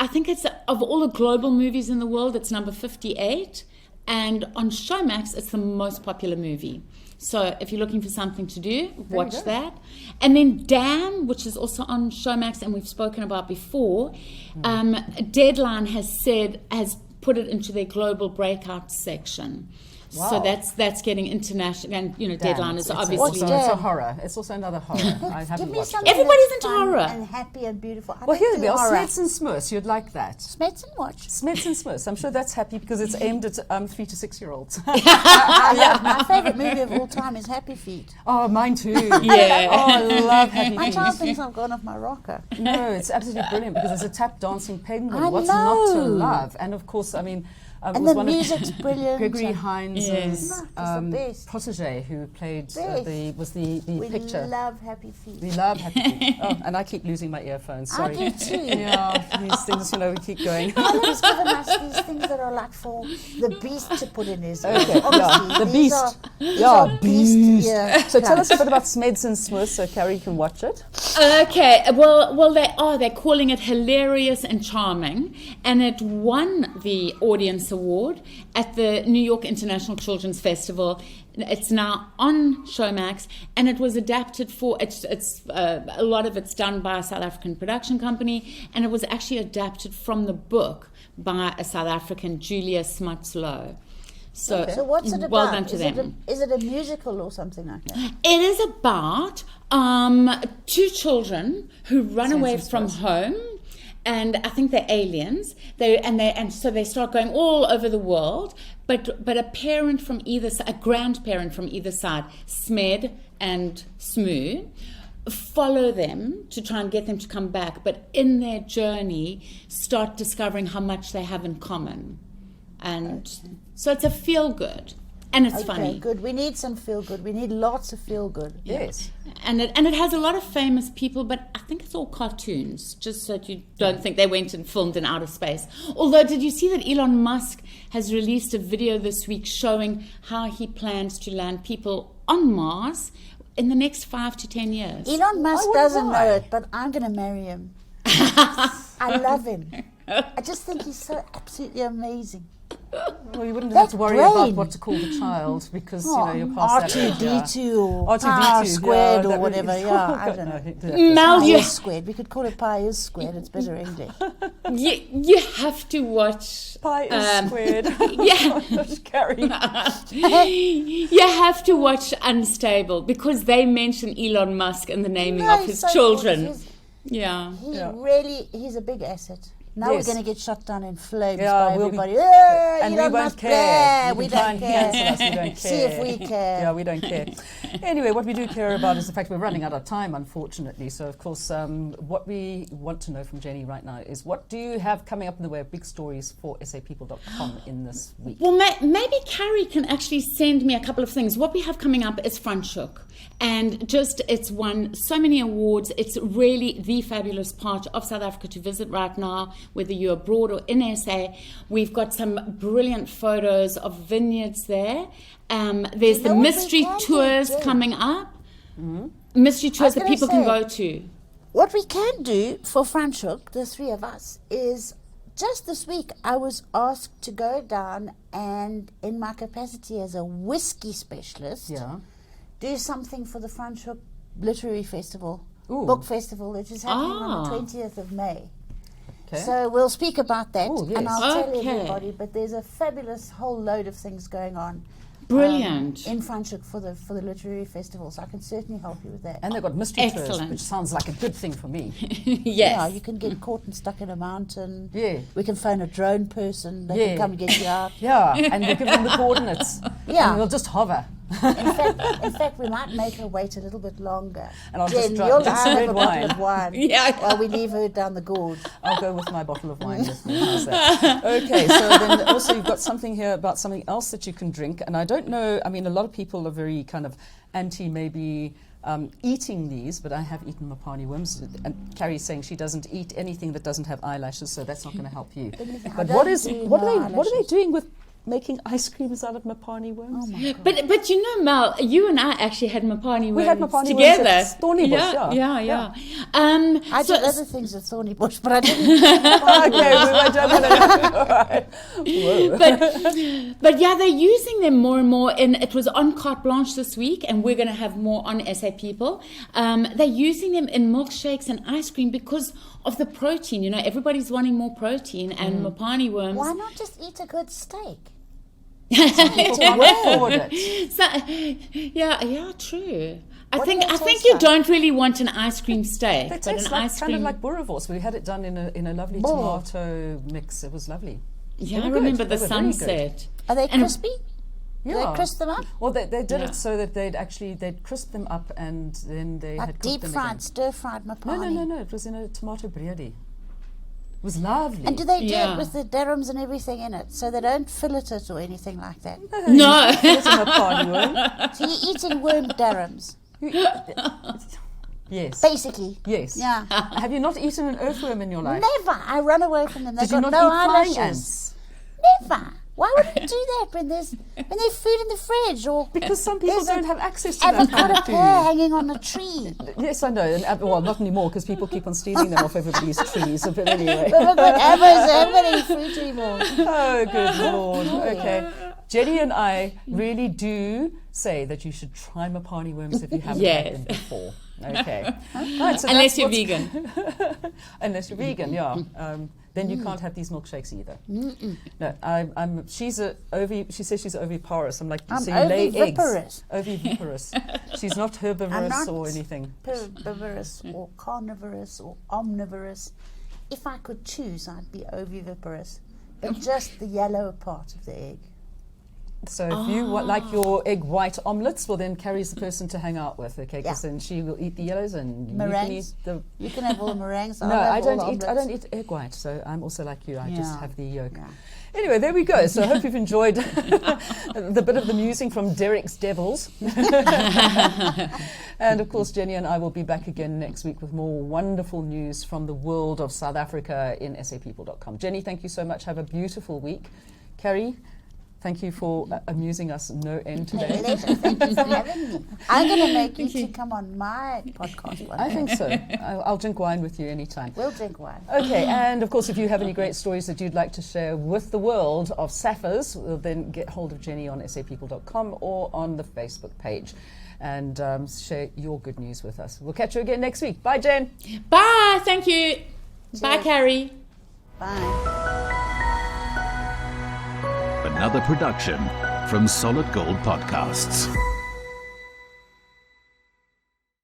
Speaker 4: I think it's of all the global movies in the world, it's number 58, and on Showmax it's the most popular movie. So if you're looking for something to do, watch that. And then Damn, which is also on Showmax, and we've spoken about before. Deadline has put it into their global breakout section.
Speaker 2: Wow.
Speaker 4: So that's getting international, and Deadline is
Speaker 2: It's
Speaker 4: obviously.
Speaker 2: also a horror. It's also another horror. I
Speaker 3: Give
Speaker 2: haven't
Speaker 3: me
Speaker 2: watched
Speaker 3: something
Speaker 2: it.
Speaker 4: Everybody's
Speaker 3: that's
Speaker 4: into
Speaker 3: fun
Speaker 4: horror.
Speaker 3: and happy and beautiful. I
Speaker 2: Well,
Speaker 3: don't
Speaker 2: here
Speaker 3: do
Speaker 2: we are.
Speaker 3: horror.
Speaker 2: Smets and Smurfs. You'd like that.
Speaker 3: Smets and watch.
Speaker 2: Smets and Smurfs. I'm sure that's happy because it's aimed at 3 to 6 year olds.
Speaker 3: My favourite movie of all time is Happy Feet.
Speaker 2: Oh, mine too.
Speaker 4: Yeah.
Speaker 2: Oh, I love Happy
Speaker 3: My
Speaker 2: Feet.
Speaker 3: child thinks I've gone off my rocker.
Speaker 2: No, it's absolutely brilliant because there's a tap dancing penguin.
Speaker 3: I
Speaker 2: What's not to
Speaker 3: know.
Speaker 2: love? And of course, I mean,
Speaker 3: And
Speaker 2: was
Speaker 3: the
Speaker 2: one of
Speaker 3: music's brilliant.
Speaker 2: Gregory Hines'
Speaker 4: Yes.
Speaker 3: No, it's the best.
Speaker 2: protege who played
Speaker 3: Best.
Speaker 2: the
Speaker 3: We
Speaker 2: picture.
Speaker 3: love Happy Feet.
Speaker 2: We love Happy Feet. Oh, and I keep losing my earphones.
Speaker 3: I
Speaker 2: Sorry.
Speaker 3: do too.
Speaker 2: Yeah, these things, we keep going.
Speaker 3: He's given us these things that are like for the beast to put in his ear.
Speaker 2: Okay,
Speaker 3: Obviously,
Speaker 2: yeah, the
Speaker 3: these
Speaker 2: beast.
Speaker 3: these
Speaker 2: Yeah,
Speaker 3: are beast ear
Speaker 2: So tell us a
Speaker 3: cunts.
Speaker 2: bit about Smeds and Smurfs so Carrie can watch it.
Speaker 4: Okay, well, they're calling it hilarious and charming, and it won the audience award at the New York International Children's Festival. It's now on Showmax, and it was adapted for. It's a lot of it's done by a South African production company, and it was actually adapted from the book by a South African, Julia Smuts-Low. So
Speaker 3: what's it about?
Speaker 4: well done to
Speaker 3: is
Speaker 4: them.
Speaker 3: Is it a musical or something like that?
Speaker 4: It is about two children who run away from home, and I think they're aliens. So they start going all over the world. But a parent from either side, a grandparent from either side, Smed and Smoo, follow them to try and get them to come back. But in their journey, start discovering how much they have in common, and so it's a feel good. And it's funny.
Speaker 3: Okay, good. We need some feel good. We need lots of feel good.
Speaker 2: Yes.
Speaker 4: And it has a lot of famous people, but I think it's all cartoons, just so that you don't think they went and filmed in outer space. Although, did you see that Elon Musk has released a video this week showing how he plans to land people on Mars in the next 5 to 10 years?
Speaker 3: Elon Musk
Speaker 2: wonder
Speaker 3: doesn't
Speaker 2: why.
Speaker 3: know it, but I'm going to marry him. I love him. I just think he's so absolutely amazing.
Speaker 2: Well, you wouldn't
Speaker 3: That
Speaker 2: have to worry about
Speaker 3: brain.
Speaker 2: what to call the child because you're past that age, yeah.
Speaker 3: R2D2 or
Speaker 2: R2D2,
Speaker 3: pi squared
Speaker 2: yeah,
Speaker 3: or
Speaker 2: that would
Speaker 3: whatever.
Speaker 2: be-
Speaker 3: Yeah, I
Speaker 2: God,
Speaker 3: don't
Speaker 2: no,
Speaker 3: know.
Speaker 2: he-
Speaker 4: Mel,
Speaker 3: Pi
Speaker 4: you,
Speaker 3: is squared. We could call it pi is squared. It's better English.
Speaker 4: you have to watch.
Speaker 2: Pi is squared.
Speaker 4: Yeah.
Speaker 2: Carrie.
Speaker 4: You have to watch Unstable because they mention Elon Musk in the naming
Speaker 3: No,
Speaker 4: of
Speaker 3: he's
Speaker 4: his
Speaker 3: so
Speaker 4: children.
Speaker 3: gorgeous.
Speaker 4: Yeah.
Speaker 3: He's a big asset. Now
Speaker 2: Yes.
Speaker 3: we're going to get shut down in flames
Speaker 2: Yeah,
Speaker 3: by
Speaker 2: we'll be-
Speaker 3: everybody.
Speaker 2: And we
Speaker 3: Elon
Speaker 2: won't
Speaker 3: Musk,
Speaker 2: care.
Speaker 3: blah,
Speaker 2: You
Speaker 3: we
Speaker 2: can try
Speaker 3: don't
Speaker 2: and
Speaker 3: care.
Speaker 2: cancel us, we don't care.
Speaker 3: See if we care.
Speaker 2: Yeah, we don't care. Anyway, what we do care about is the fact we're running out of time, unfortunately. So, of course, what we want to know from Jenni right now is what do you have coming up in the way of big stories for SAPeople.com in this week?
Speaker 4: Well, maybe Carrie can actually send me a couple of things. What we have coming up is Franschhoek. And it's won so many awards. It's really the fabulous part of South Africa to visit right now, whether you're abroad or in SA. We've got some brilliant photos of vineyards there. There's the
Speaker 3: know what we
Speaker 4: mystery
Speaker 3: can do,
Speaker 4: tours
Speaker 3: Jen?
Speaker 4: coming up. Mystery tours that
Speaker 3: gonna
Speaker 4: people can
Speaker 3: say-
Speaker 4: go to.
Speaker 3: What we can do for Franschhoek, the three of us, is just this week, I was asked to go down and, in my capacity as a whiskey specialist, do something for the Franschhoek Literary Festival, book festival, which is happening on the 20th of May.
Speaker 2: Okay.
Speaker 3: So we'll speak about that, and I'll tell
Speaker 4: Okay.
Speaker 3: everybody. But there's a fabulous whole load of things going on.
Speaker 4: Brilliant.
Speaker 3: In Franschhoek for the literary festival, so I can certainly help you with that.
Speaker 2: And they've got mystery tours,
Speaker 4: Excellent.
Speaker 2: which sounds like a good thing for me.
Speaker 4: Yes.
Speaker 3: Yeah, you can get caught and stuck in a mountain.
Speaker 2: Yeah.
Speaker 3: We can phone a drone person. They can come and get you out.
Speaker 2: Yeah, and we'll give them the coordinates.
Speaker 3: Yeah.
Speaker 2: And we'll just hover.
Speaker 3: In fact, we might make her wait a little bit longer.
Speaker 2: And I'll
Speaker 3: Jen,
Speaker 2: just
Speaker 3: you'll
Speaker 2: drink
Speaker 3: have
Speaker 2: red
Speaker 3: a bottle of wine
Speaker 4: Yeah.
Speaker 3: while we leave her down the gorge.
Speaker 2: I'll go with my bottle of wine with me. How's that? Okay, so then also you've got something here about something else that you can drink. And I don't know, I mean, a lot of people are very kind of anti maybe eating these, but I have eaten Mopani worms. And Carrie's saying she doesn't eat anything that doesn't have eyelashes, so that's not going to help you. But what are they doing with making ice creams out of Mopani worms?
Speaker 3: Oh my God.
Speaker 4: But you know, Mel, you and I actually had Mopani worms
Speaker 2: We had Mopani worms
Speaker 4: together.
Speaker 2: at Thornybush,
Speaker 4: Yeah.
Speaker 3: I
Speaker 4: So-
Speaker 3: did other things at Thorny Bush, but I didn't.
Speaker 2: Okay, we don't want to.
Speaker 4: But yeah, they're using them more and more. And it was on Carte Blanche this week, and we're going to have more on SAPeople. They're using them in milkshakes and ice cream because of the protein. You know, everybody's wanting more protein, and Mopani worms.
Speaker 3: Why not just eat a good steak?
Speaker 2: People can't afford it.
Speaker 4: So, yeah, true. I
Speaker 3: What do
Speaker 4: think
Speaker 3: they taste
Speaker 4: you
Speaker 3: like?
Speaker 4: don't really want an ice cream steak,
Speaker 2: They
Speaker 4: but
Speaker 2: taste
Speaker 4: an
Speaker 2: like,
Speaker 4: ice
Speaker 2: kind
Speaker 4: cream.
Speaker 2: of like boerewors. We had it done in a lovely
Speaker 3: Boer.
Speaker 2: tomato mix. It was lovely.
Speaker 4: Yeah,
Speaker 2: They
Speaker 4: I
Speaker 2: were
Speaker 4: remember
Speaker 2: good.
Speaker 4: the
Speaker 2: They were very good.
Speaker 4: sunset.
Speaker 3: Are they
Speaker 4: And-
Speaker 3: crispy? Do
Speaker 2: Yeah.
Speaker 3: they crisp them up?
Speaker 2: Well, they did
Speaker 4: Yeah.
Speaker 2: it so that they'd crisp them up and then they had
Speaker 3: Like
Speaker 2: cooked
Speaker 3: deep
Speaker 2: them
Speaker 3: fried,
Speaker 2: again.
Speaker 3: stir fried Mopani?
Speaker 2: No. It was in a tomato biryani. It was lovely.
Speaker 3: And do they do
Speaker 4: Yeah.
Speaker 3: it with the dirhams and everything in it? So they don't fillet it or anything like that?
Speaker 4: No.
Speaker 2: It's a Mopani worm.
Speaker 3: So you're eating worm dirhams,
Speaker 2: Yes.
Speaker 3: basically?
Speaker 2: Yes.
Speaker 3: Yeah.
Speaker 2: Have you not eaten an earthworm in your life?
Speaker 3: Never. I run away from them. They've
Speaker 2: Did you
Speaker 3: got
Speaker 2: not
Speaker 3: no
Speaker 2: eat flying
Speaker 3: eyelashes.
Speaker 2: ants?
Speaker 3: Never. Why would you do that when there's food in the fridge or
Speaker 2: Because some people
Speaker 3: there's
Speaker 2: don't
Speaker 3: an
Speaker 2: have access to that kind
Speaker 3: avocado
Speaker 2: of
Speaker 3: pear
Speaker 2: food.
Speaker 3: hanging on a tree?
Speaker 2: Yes, I know. And, well, not anymore because people keep on stealing them off everybody's trees. But anyway.
Speaker 3: But we've got apples, everybody fruit anymore.
Speaker 2: Oh, good Lord. Okay. Jenny and I really do say that you should try Mopani worms if you haven't had them before. Okay. Right, so
Speaker 4: Unless
Speaker 2: that's
Speaker 4: you're
Speaker 2: what's-
Speaker 4: vegan.
Speaker 2: Unless you're vegan, yeah. Then you can't have these milkshakes either. No, she says she's oviparous. I'm like,
Speaker 3: I'm
Speaker 2: so you lay eggs.
Speaker 3: oviviparous.
Speaker 2: Oviviparous. She's not herbivorous
Speaker 3: not
Speaker 2: or anything.
Speaker 3: Herbivorous or carnivorous or omnivorous. If I could choose, I'd be oviviparous. But just the yellow part of the egg.
Speaker 2: So if you like your egg white omelets, well then Carrie's the person to hang out with, okay? Because
Speaker 3: Yeah.
Speaker 2: then she will eat the yellows and you can eat
Speaker 3: Meringues.
Speaker 2: the...
Speaker 3: You can have all the meringues.
Speaker 2: No,
Speaker 3: I'll have
Speaker 2: I
Speaker 3: all
Speaker 2: don't
Speaker 3: the
Speaker 2: eat. I
Speaker 3: omelets.
Speaker 2: don't eat egg white, so I'm also like you. I just
Speaker 3: Yeah.
Speaker 2: have the yolk.
Speaker 3: Yeah.
Speaker 2: Anyway, there we go. So I hope you've enjoyed the bit of the musing from Derek's Devils. And of course, Jenny and I will be back again next week with more wonderful news from the world of South Africa in SAPeople.com. Jenny, thank you so much. Have a beautiful week. Carrie, thank you for amusing us no end today.
Speaker 3: Pleasure. Thank you for having me. I'm going to make you to come on my podcast one
Speaker 2: I
Speaker 3: day.
Speaker 2: think so. I'll drink wine with you anytime.
Speaker 3: We'll drink wine.
Speaker 2: Okay, and of course, if you have any great stories that you'd like to share with the world of Saffers, well, then get hold of Jenny on SAPeople.com or on the Facebook page and share your good news with us. We'll catch you again next week. Bye, Jen.
Speaker 4: Bye. Thank you. Bye,
Speaker 3: Cheers.
Speaker 4: Carrie.
Speaker 3: Bye.
Speaker 1: Another production from Solid Gold Podcasts.